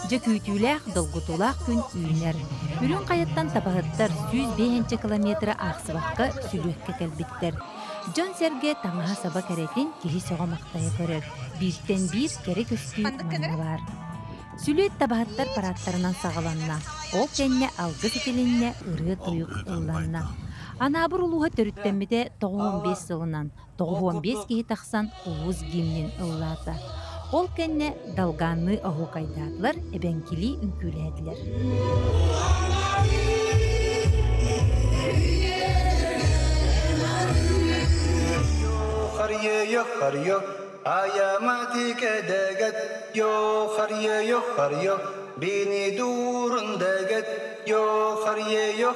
Жекүйтүләк долгутулак күн үйнер. Үрін қайыттан табағыттар 105 километрі ақсыбаққа сүлөкке кәлбіттер. Джон Серге таңаға саба кәретін кехи соға мақтайы көрір. Бірттен бір керек үсті манылар. Сүлөт табағыттар параттарынан сағаланна. Ол кәнне алғы сетелінне ұры тұйық ұлланна. Анабыр ұлуға төріттенмеде 95 сылынан 95 кехи тақсан ұлыз гимнен ұллата. Ол кәнне далғаны ағу қайдадылар, әбәнкелі үнкіләділер. Yo, ayamati kedeget. Yo, beni durundeget. Yo, yo,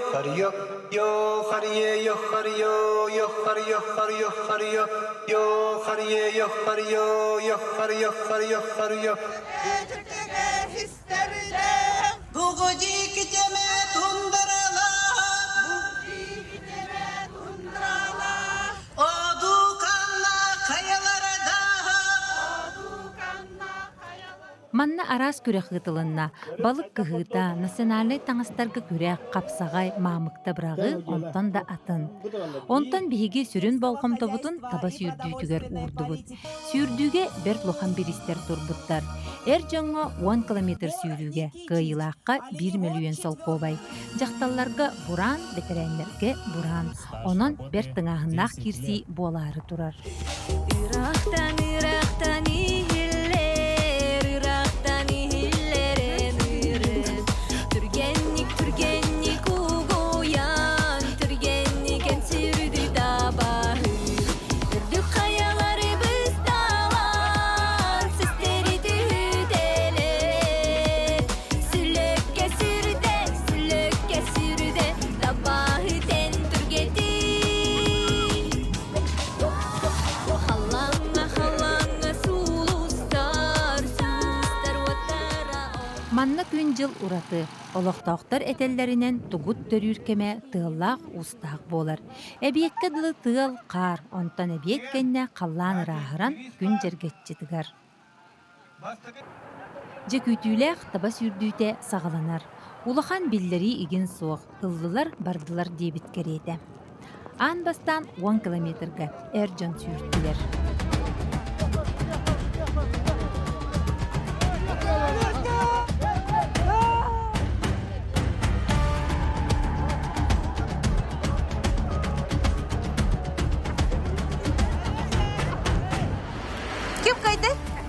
Манна арас күрек ғытылынна, балық кығыта, национальный таңыстарға күрек қапсағай мамықта бірағы онтан да атын. Онтан бейге сүрін болғым тобытын таба сүйірдүйдігер урдубыт. Сүйірдүйге берт лохан биристер турбуттар. Жоңы 10 километр сүйірдүйге, қайылаққа 1 миллион сол қобай. Жақталларға буран, ветеринерге буран. Онын берт тыңағынақ кирси болары турар. Ирақтан Манна күн жыл ураты, олықтақтар әтеллерінен тұғыт төрүркеме тығыллақ ұстақ болар. Әбиекке дылы тығыл қар, онтан әбиеккенне қаллан рағыран күн жергетчетігар. Жекүйтүләк таба сүрдүйте сағаланар. Улахан биллери иген соқ, ыллылар бардылар дебіт керейді. Ан бастан 10 километрге жон сүрділер.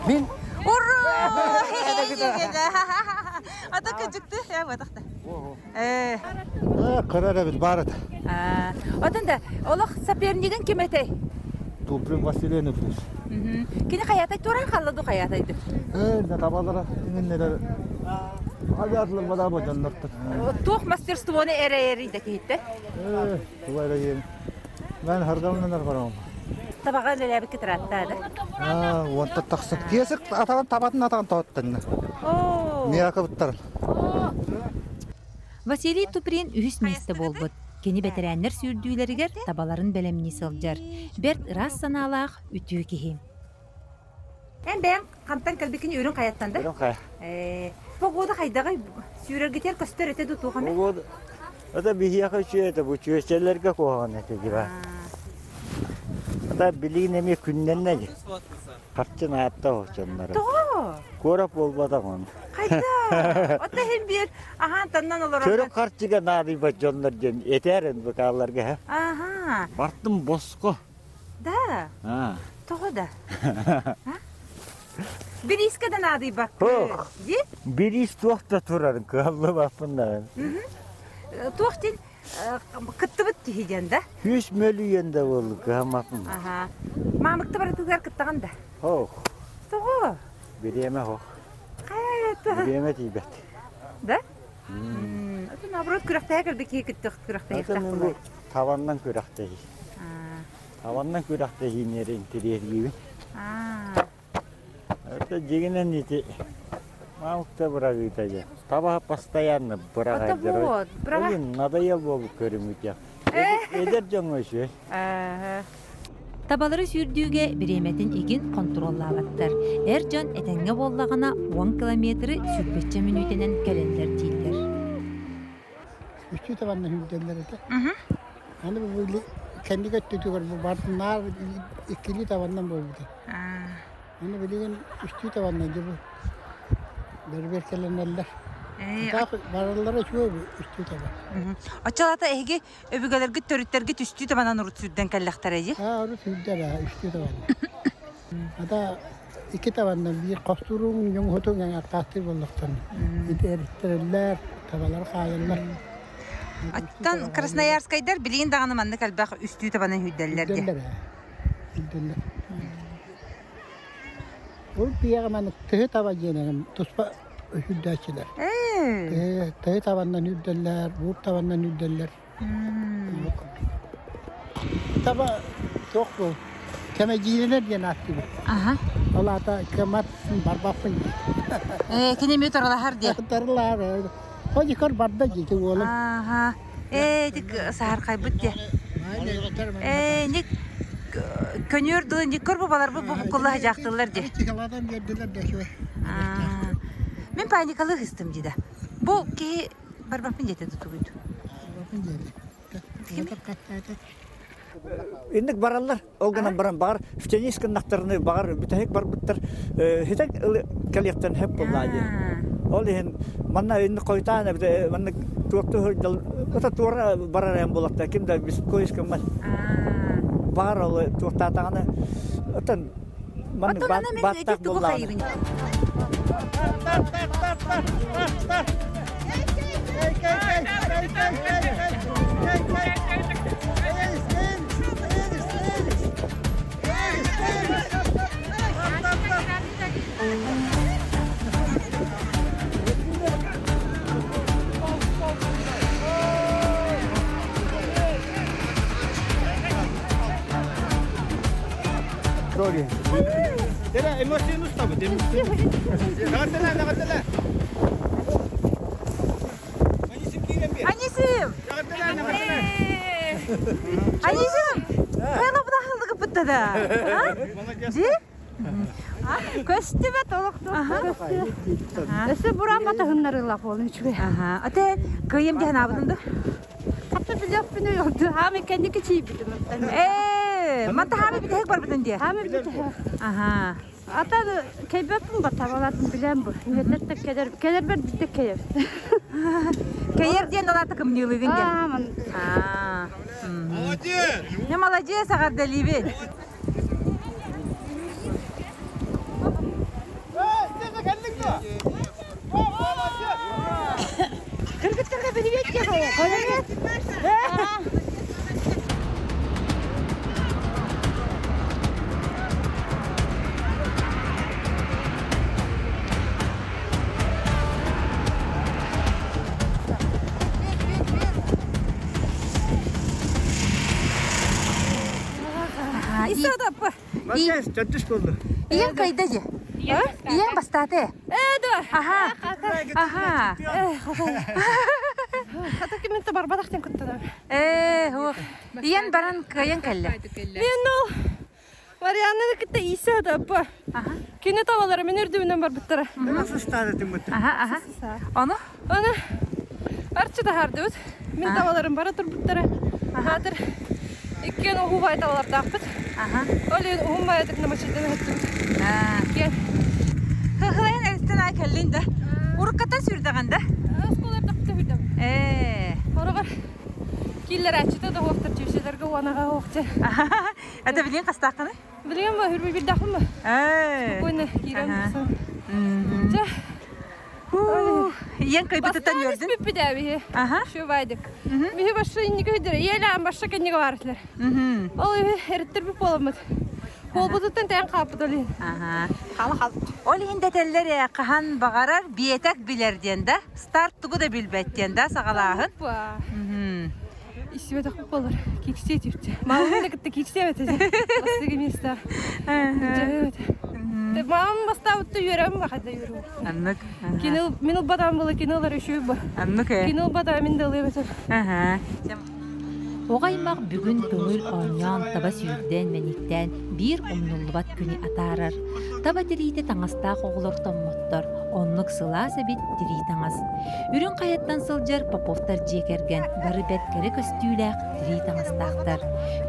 Min. Ура! Ата көжікті, батақта. Қарара біл барады. Отында, олық сапернеген кеметей? Туприн Василенов. Кені қаятай туран қалады қаятайды? Табалары, нелер. Алядылы бада бұл жанларды. Тоқ мастерствоны әрі-әрі де кейтті? Туайра ем. Мен харғалынан қарауым. Табаға ләләбі кетіраттады? Онта тақсын. Кесік атаған табатын тауыттан. Мияқы бұттарын. Василий Туприн үхіс месті болбыд. Кені бәтірәнлер сүрдүйлерігер табаларын бәлеміне сылжар. Берт рас саналақ үтіу кеге. Бәң қамтан кәлбекені өрін қаяттанды? Өрін қая. Погода қайдағы сүйрергетер көстер етеді туған бе? Погода. Ата бихияқы чүйеті, бұл чүйестерлерге қоған әті жиба. Ата білігін әме күннен нәді. Қартшын аятта оқшанлары. Тұғы? Көріп болбада қоны. Қайда? Ота хем бір ахан таннан олар. Көріп қартшыға нады ба жонлар жен. Етерін бұқаларға. Бартым босқо. Да? Тұғы да? Bir iskada nadi bak. Hoh. Bir is tuğda turarın. Kıhallı bapınlar. Tuğdin kıttı bitti hicende. 100 milyon da oldu kıhamapın. Mamıkta baratıklar kıttağın da. Hoh. Tuğu. Bir yeme hoh. Kayat. Bir yeme tibet. Da? Atın abrot kürahtaya girdik ki kıttık kürahtaya yıktaktı var. Tavandan kürahtaya. Tavandan kürahtaya yinleri interiyer gibi. Это дегененити. Мамукта бұрағыйтайды. Таба постоянно бұрағайды. Блин, надоел болып көріміт я. Едер жоң өші. Табалары сүрдүүге биреметин игин контроллабаттар. Жон этеңге боллагана 10 километри сүрбетче мүнүтенен келендер тийдер. Üstü tavanla hüddelleri de. Hani böyle kendi götürüyor bu bartınlar ikili tavandan böyle. Hani böyle üstü tavanla gibi. Berber kelenler. Vararlara çoğu üstü tavan. Açalata ehgi öbügelergi törütlergi üstü tabanan urut südden kellektereji. Ha orası hüddel ha üstü tavan. Hatta iki tavandan bir kosturun yung hotun yang atastir bollaktan. Bir erittirirler, tavalar kayırlar. Аттан Красноярскайдар билигин даганы манны калбак үстүү табанан хүдделлерди. Hüddeller. Ol piyaga man tühü tava jenegim tuspa hüddelçiler. Tühü tavandan hüddeller, bu tavandan hüddeller. Tava çok bu. Keme giyinir diye nasıl? Aha. Allah da kemat barbapın. Kene mi torala diye. Tarlar. O yıkar barda gitti oğlum. Aha. Dik sahar kaybıt diye. Nik könürdü, nik korbabalar bu kullaha jaktılar diye. Çıkalardan geldiler de şöyle. Men panikalı hıstım cide. Bu ki barbapın jete tutuydu. Инник бараллар, олгана баран бар, фтенискин нактарны бар, бүтәһек бар буттар, хитек калектен хеп буллады. Ол ен манна инни койтана, манна туакту хөрдел, ота тура барарам булакта, кимдә бис коискан мал. Бар ол туактатаганы, отан манна баттак буллады. Роги. Дера эмоцияны ұстабы, демекті. Нағаттала. Анисим! Анисим! Қайла бұда қалды қыпытта да? Ди? Көстүбе толукту. Эсе буран батагыннарыла болун үчүгө. Ате кыйым ден абыдымды? Катта билеп бине йолду. Хами кендики чийбидим. Манта хами биде хек бар битен дие. Хами биде. Аха. Ата кайбепин батабалатын билем бу. Мететте кедер бер битте кайып. Кайыр ден далата кым нилыгын ден. Молодец! Не молодец, агарда ливен. Кыргыттарга привет деп. Привет. Молодец, чаттыш болду. Иен кайда же? Иен бастаты. Аха. Аха. Хата киминте бар бадактан көттүнө. Иен баран кайын келли. Мен ол Марианны китте исе да ба. Кине тавалары мен үрдүнөн бар буттара. Nasıl stadettin bu? Aha. Onu? Аны арчы да хардыбыз. Мен таваларым бара тур буттара. Хатыр иккен ухубай тавалар таппыт. Олен ухумбайдык намашыдан хаттым. Кен. Хылайын әстен айкеллинді. Уруккаттан сүрдіғанда? Асколар тапты хүрдім. Орағар киллер әчіті да оқтыр чөшелерге уанаға оқты. Әді білген қастаққаны? Білген ба, үрбі білдақым ба? Спокойно кирен болсын. Жа. Ең көйбітіттен өрдің? Бастан іспіп бідәбі. Шу байдық. Бүйі башы иннеге өйдірі. Елі ан башы кәннеге барысылар. Ол үйі әріттір бүп боламыз. Ол бұдыттан тән қапыд олейін. Қалы қалып. Олейін дәтелері қахан бағарар биетәк білерден да, старт тұғы да білбәттен да сағалағын. Исі өтіқ болар. Кексе түйіпті. Малымын да кітті кексе өтеді. Астығы месті. Мамам бастауытты үйерем бақайда үйеру. Аннық. Мен ұл бадам болы, кен олар үші ба. Аннық. Кен ұл бадам мен де ұлы өтір. Оғаймақ бүгін көңіл оңян таба сүйірден мәниктен бір умнуллубат күні атарар. Таба тирейді таңастақ оғылыр томмоттар, онлық сыласы бит тирей таңас. Үрін қаяттан сылжар поповтар жекерген, бары бәткері көстүйләқ тирей таңастақтар.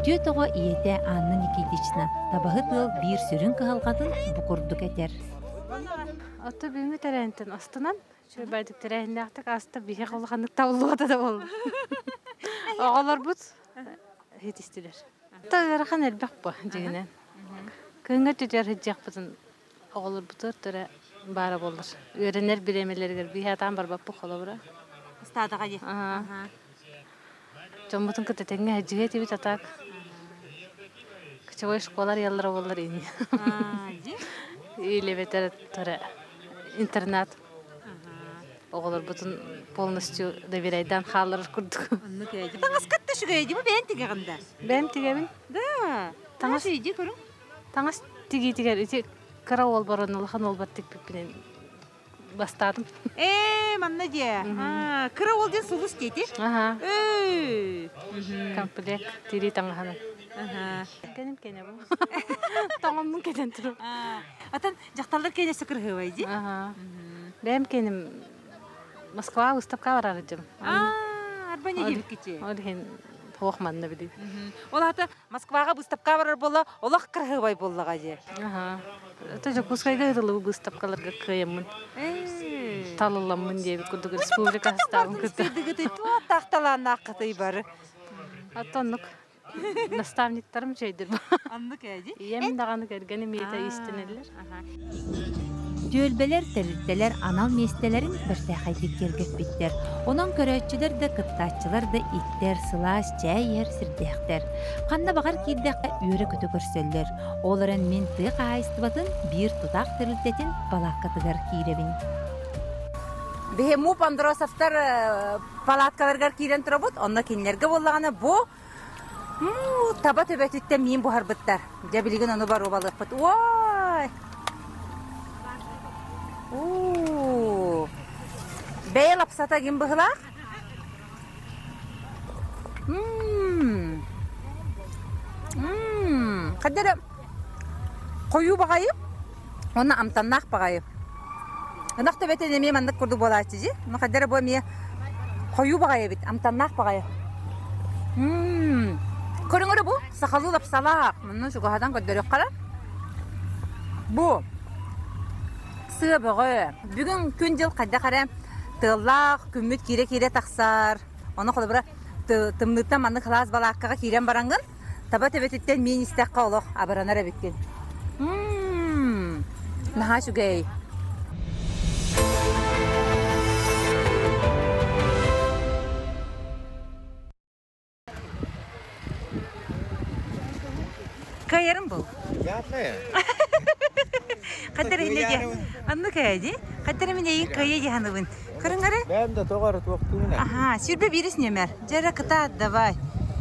Түйет оға иеті анның екейдечіна, табағы тыл бір сүрін қығалғатын бұқырдық әтер. Ото бүймі тәрәнтін астынан, шөй байдық тәрәнді ақтық асты бейе қолғандық таулуғада да болды. Оғалар бұд, хет істелер. Тағырақан әлбәқ бұ, дегінен. Көңі түтер хеджек бұдын оғалар бұтыр түрі бары болыр. Өрінер біремелергер бейе атан бар баппы қолы бұра. Стадыға де. Жон бұтын күті тәңге хеджіге тебет атақ. Күчі ой шқолар яллара болыр ені. Или бетер түрі интернат. Оғылар бұтын полностью доверяйдан қалыр күрдік. Таңыз қатты шүгей деймі бән тегеғында? Бән тегемін? Да. Таңыз үйде көрің? Таңыз теге-тегер. Кыра ол барын олған ол баттық біппінен бастадым. Манна де. Кыра ол ден сұлыс дейді? Комплект тири таңғаны. Кенім кене бұл. Таңымның кеден тұру. Атын жақталар кене сүкір ғывайды? Бәм кенім Москва выставка барар едім. Арбане келіп кете? Ол хен тоғманны білейді. Ол аты Москваға выставка барар бола, олақ қырғыбай болаға же. Это же Кускайға ғырылы выставкаларға қиямын. Талыламын дейбі күрдігі республика ставын күрді. Үстедігі тақталан ақытай бары. Атонлық наставниктарым жейдір ба. Анлық әді? Емен дағаны кәргені мейта истенелер. Дөлбелер, тәріттелер, анал местелерін бірті қайдық кергіп біттер. Онан көрәтчілер де, қыттатчылар да иттер, сылас, чәйер, сірдектер. Қанда бағар кейдіққа үйірі күті көрсөллер. Оларын мен тұйық айыстыбатын бір тұтақ тірілтетін балаққатығар кейребін. Бехему Пандросовтар палаткаларгар кирен тұрабыд, онна кенлерге болағаны бұ таба төбәтіттен мен бұхар бұттар. Жабілген оны бар обалық бұд. Ой! Бәйел апсата ген бұғылақ? Қаддары қойу бағайып, оны амтаннақ бағайып. Онақты бәтен еме мандық күрді болағыты же. Қаддары бұл ме қойу бағайып, амтаннақ бағайып. Көріңірі бұл, сақалу лапсалақ. Мұны жүгіғадан көддері қара. Бұл сығы бұғы. Бүгін күн жыл қадда қара тыллақ, күммет кире-кире тақсар. Оны қолы бұра тымнықтан манны қылаз балаққаға кирен бараңғын. Таба төбететтен мен істәққа олық абыранар әбеккен. Наға жүгей. Кайырым бұл? Япая. Қаттары неге? Анны кәйді? Қаттары мен ең кәйе дегенігін. Көріңгәрі? Бәм де тоғары тоқтуына. Сүрбе беріс нөмер. Жәрі қыта, давай.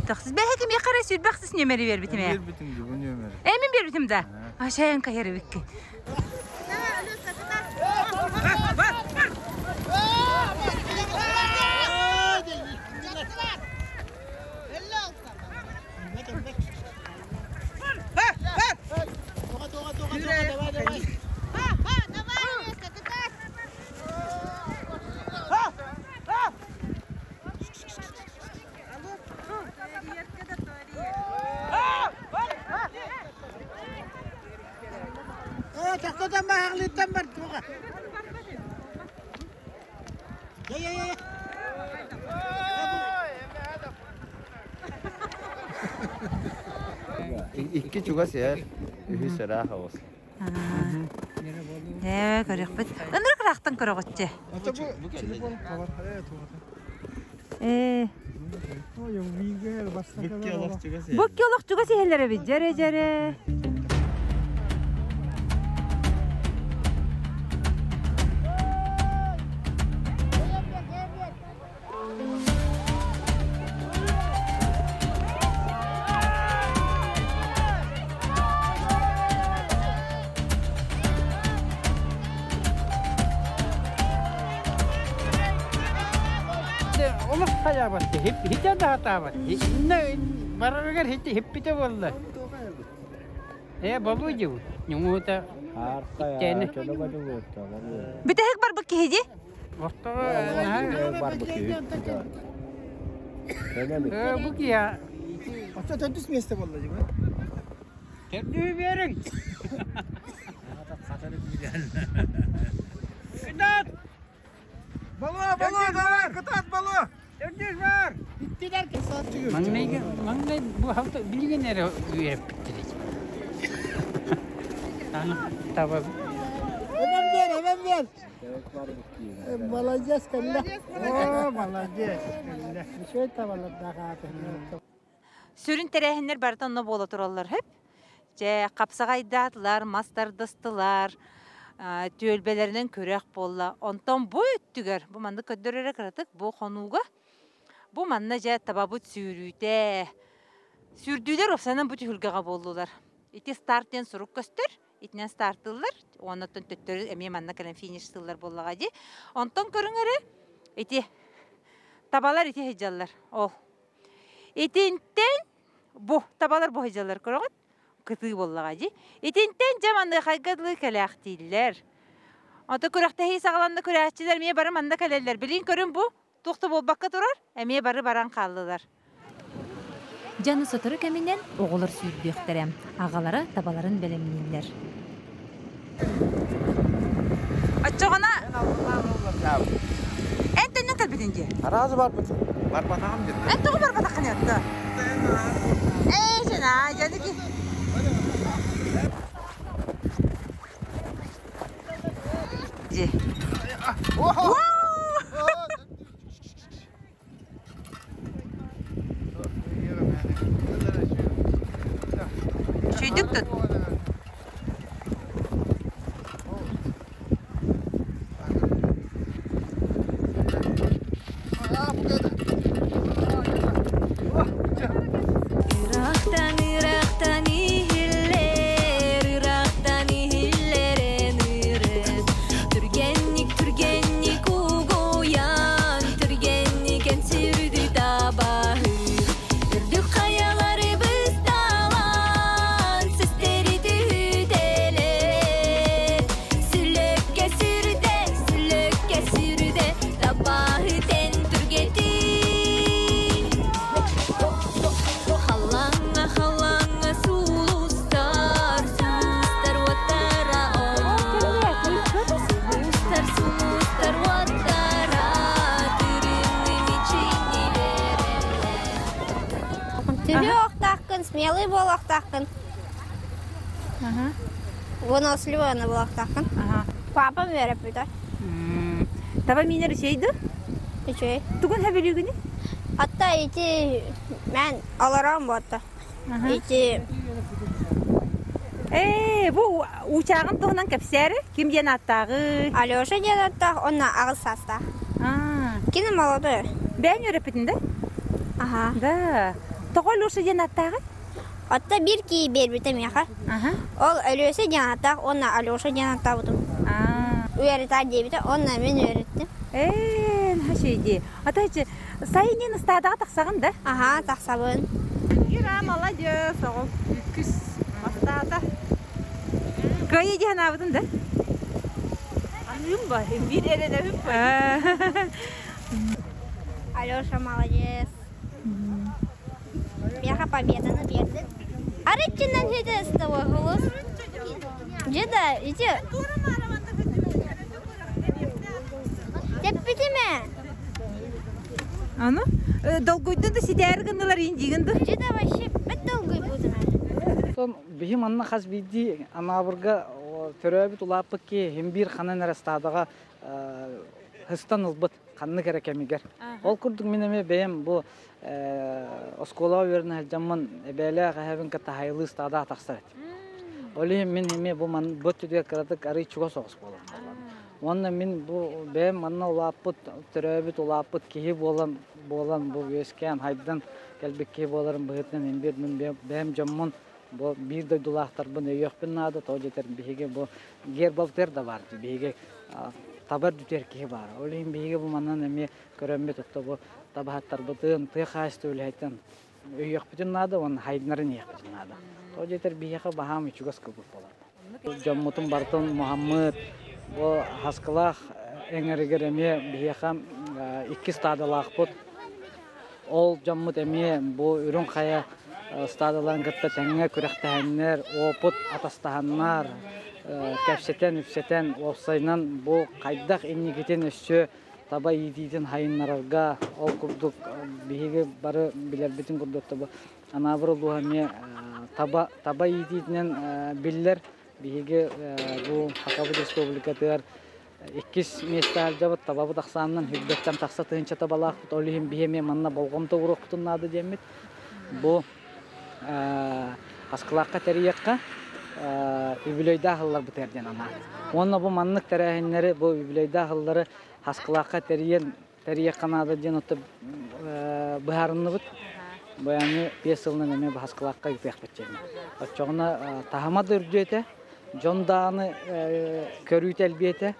Тоқсыз бәхекім еқара сүрбәқсіз нөмері бер бітіме? Бер бітімді бұл нөмері. Әмін бер бітімді? Шайын кайыры бекке. Taxtadan bağlıydan var tuğa. Ya. İki çugas yer. Ühü sıraha olsun. Көрек біт. Önür kıraqtan körek ötçe. Ata bu telefon kavar paraya tuğa. O ya bilgi basta kadar. Bu yoluk çugas yerlere bir jere. Olur kaya battı. Hiç de hata var. Ne baragar hiç bite vallahi. Babu ju. Nyumuta. Arkaya şöyle bacı vurdu. Bir de hek bar bak hedi. Vakti Var bu ki. Öyle bir. bu ki ya. Hatta tadus mu este vallahi be? Terdi verin. Kıtat. Balığa var. Kıtat balığı. Terdi var. Bitti derken saat çıkıyor. Mangnay bu hafta bilginlere üyep bittirecek. Tamam. Hemen ver. Balacağız kalla. Oo balacağız. Bir şey tavalar daha Sürün terehinler bardan no bola turallar hep. Je kapsagaydatılar, mastardastılar. Tölbelerinin körek bolla. Ondan bu öttüger. Bu manda köddörere karatık bu konuga. Bu manda je tababut sürüde. Sürdüler ofsanan bu tühülgaga boldular. İti startten suruk göster. İtinen startıllar. Ondan töttörü emiye manda kalan finish tıllar bollaga di. Ondan körüngere iti tabalar iti hejallar. Oh. İtinten bu tabalar bu hejallar körüngöt. Kıtığı bollaga di. İtinten jamandı kaygadlı kalaqtiller. Anta körəktehi sağlanda körəkçiler miye barı manda kaleller. Bilin körün bu. Tuqtu bolbakka turar. Emiye barı baran kaldılar. Canı sotoru keminden oğulur sürdüğükterem. Ağalara tabaların belemliler. Açığına. Ente ne kalbidince? Arazı var mı? Var bakalım dedi. Ente o var batakını yattı. Şuna canı ki. Wow! Şeydik tut. Смелый был Ахтахкин. Выносливый был Ахтахкин. Папа верит, да? Таба минер şeydi? Şey. Tugun haberi günü? Hatta iti ben alaram battı. İti. Bu uçağın tohunan kapsarı kim diyen attağı? Alyoşa diyen attı, onunla ağız sasta. Kim maladı? Ben öğretmenim de. Aha. Da. Toğul olsa diyen attağı? Hatta bir ki bir bitem yaha. Ol Alyoşa diyen attı, onunla Alyoşa diyen attı buldum. Öğretir diye biter, onunla ben öğrettim. Ha şeydi. Hatta hiç sayının ıstada taksağın da. Aha, taksağın. Yürü, молодец. Oğul. Küs. Astada. Kayı diyen avdın da. Anlıyorum bak. Bir elene hüp var. Alyoşa молодец. Яха победаны берді. Арычынан жеді істі ойғылыз. Жеді, иди. Теппеті ме? Аны? Долгойды да сидер гындылар индигінді? Жеді вообще бәт долгой буды ме? Son bihim anna khas bidi anaburga töröbit ulapık ki hem bir xanan arastadaga hıstan ılbıt kanını gerekemiger. Ol kurduk mineme beyem bu oskola verine jamman ebele gahavin ka tahaylı stada taksar. Oli min heme bu man bot diye karadık arı çuga soğus bolan. Onda min bu beyem anna ulapıt töröbit ulapıt ki bolan bu vesken haydan gelbek ki boların bıhıtın hem bir min beyem jamman bu bir de dolahtar bunu yok bin nada to jeter bihige bu ger balter da var bihige табар дүтерки бар. Олин биге бу маннан эми көрөмбөт отто бу табахаттар бутын тый хасты үлһайтан. Өйөк бүтүн нада он хайднарын як бүтүн нада. То жетер биге бахам үчүгөс көбүк болот. Жоммутун бартон Мухаммад бу хаскалах эңеригер эми биге 2 стадалак бут. Ол жоммут эми бу үрүн кая стадаларын гытта теңе күрәктәһәннәр, опут атастаһаннар, кәпсетен, үпсетен, опсайнан бу кайдак иннигетен өссө таба идиден хайыннарга ол курдук биге бары билер битин курдукта бу анабыр луһаме таба идиден биллер биге бу Хакабы республикатыр 2 места жабыт табабы тақсаннан хүддеттен тақса тыынча табалақ олихин бихеме манна болгомто уруктун нады демит бу аскылакка терияққа юбилейда хыллар бутерден ана. Онна бу маннык терәһеннәре бу юбилейда хыллары аскылакка терияққа нады ден отып быһарынны бут. Баяны 5 елны неме бу аскылакка юпек бетчене. Очогына тахама дөрдөте, жонданы көрүтел бете.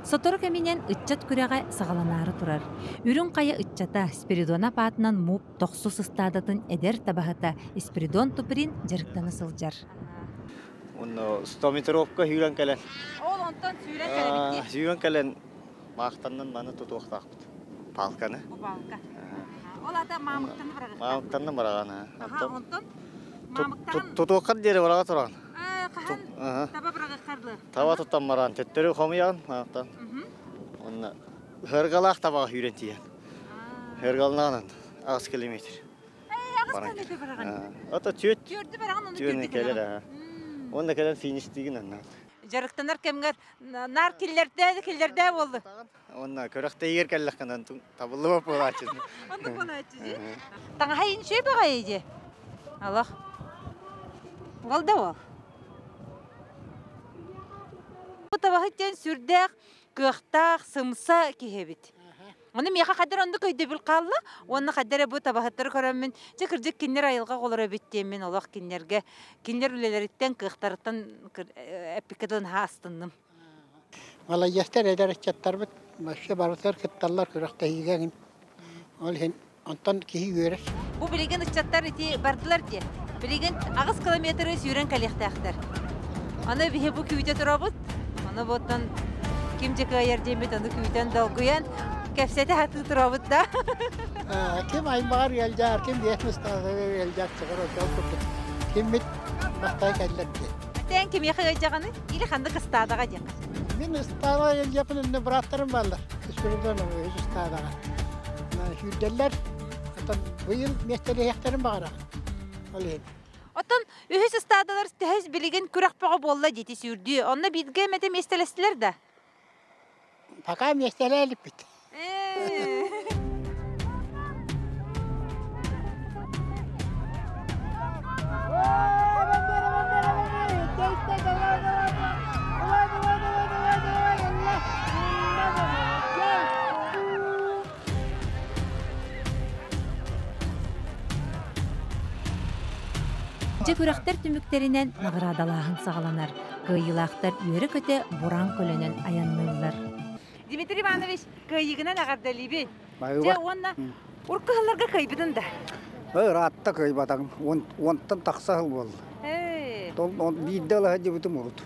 Сотору кеминен ытчат күрәгә сагаланары турар. Үрүн кая ытчата Спиридона патынан муп токсус стадатын эдер табахата Спиридон туприн жарыктаны сылжар. Онно 100 метровка хүйрен келен. Ол онтон сүйрен келен. Хүйрен келен мактаннан маны тутуктак. Палканы. Бу палка. Ол ата мамыктан бараган. Мамыктан бараган. Онтон мамыктан тутукка дере барага турган. Таба барага карды. Таба туттан баран төттөрү хомыян мактан. Онна хыргалак таба хүйрен тиен. Хыргалнан 6 километр. Агыс бараган. Ата чөт. Чөтү бараган оны Чөтү келер. Онда келен финиш деген анна. Жарыктанар кемгер нар киллерде болду. Онна көрөктө егер келлеккандан табылып болачы. Онда болачы. Таңа хайын шөй багайы. Аллах. Голда ол. Бу табахыттен сүрдәк, кыхтак, сымса кихебит. Оны меха кадер онды көйдө бил калла, оны кадер бу табахаттар көрөмүн. Жекирдик кинер айылга колора биттемен, Аллах кинерге, кинер үлелерден кыхтарыттан эпикеден хастындым. Вала ястер эдер чаттар бит, башка барытар кытталлар көрөктө ийген. Ол хен онтон кихи көрөс. Бу билеген чаттар ити бардылар ди. Билеген агыс километр сүйрен калектактар. Аны бихе бу күйтө турабыт. Аны боттан кимже кайер демет, аны күйтөн долгуян. Кәфсәте хаты турабыт да. Ким аймар ялжар, ким бехместагы ялжар чыгар отып. Ким бит бактай келлетти. Тен ким яхы жаганы? Или ханды кыстадага жак. Мен стара ялжапын браттарым балдар. Спиридон өз стадага. Мына хүдделер атан быйыл мектеле яктарым багара. Олен. Отон үһүс стадалар тәһис билеген күрәкпәгә болла дити сүрдү. Онда бидге мете местелестилер да. Пока местелелип бит. Же күрәктәр түмүктеринен наградалаһын сагаланар. Кыйылактар үйрө көтө буран көлөнөн аяннылар. Дмитрий Иванович, кыйыгынан агардалиби. Же онна уркаларга кыйбыдын да. Ратта кыйбатан, онтан таксал бол. Он биддала хаҗы бутум урут.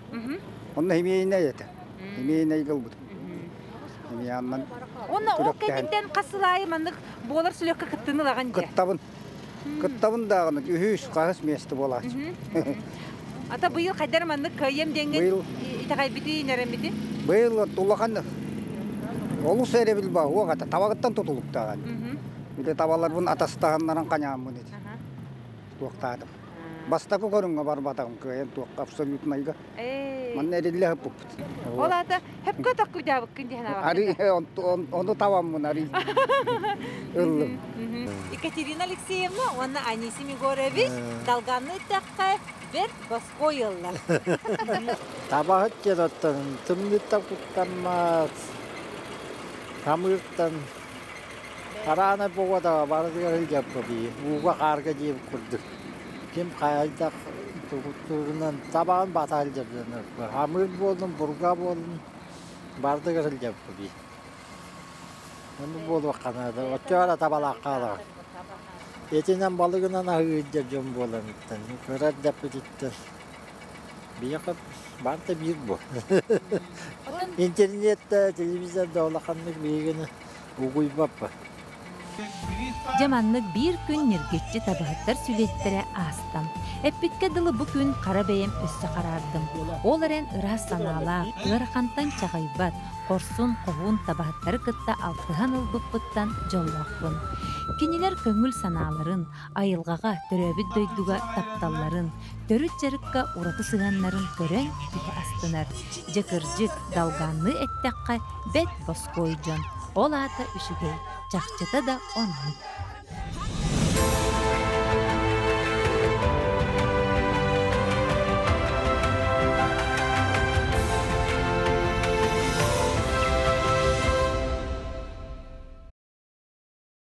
Онна химейне ята. Химейне гылбыт. Химеяннан. Онна о кемиттен касылай мандык болар сүлөккө кыттынылаган же. Кыттабын дагыны үһүс кагыс месте болат. Ата быйыл кайдар мандык кыйым денген итагай бити неремити. Быйыл туллаган. Олу серебил ба, о гата табагыттан тутулуп таган. Биде табалар бун атастаганнан канямын эти. Токтадым. Бастапы көрүнгө бар батагым кыйын ток абсолютно айга. Манне деле хапып. Ол ата хепкө такку жабык кинде хана. Ари ону табаммын ари. Екатерина Алексеевна, она Аниси Мигоревич, долганы такая, бер баскойлла. Табахат жадаттан, тымдыттан куттанмас, тамырттан, карана богада бардыгар жаппаби, уга карга жеп курдук. Ким кайда тугутугунан табаган батал жабдын. Хамыр болдум, бурга болдум. Bardı gırıl yapı bir. Onu bolu kanada. Otuara tabalakala. Etinden balığından ahıyınca jom bolanıttan. Kırar yapı gittin. Bir yakıp barda bir bu. İnternette, televizyonda olakanlık bilgini uğuy bapı. Jamanlık bir gün nirgetçi tabahıttar sülettere astam. Eppitke dılı bu gün kara beyem össü karardım. Olaren ıras sanala, ırakantan çağaybat, korsun koğun tabahıttarı kıtta altıhan ılbıppıttan jolvakpın. Kiniler köngül sanaların, ayılgaga, töröbüt döydüga taptalların, törüt jarıkka uratı sığanların körön tüke astınar. Jıkırjık dalganlı ettekka bet boskoyjon. Ol ata üşügey, çakçıta da onluk.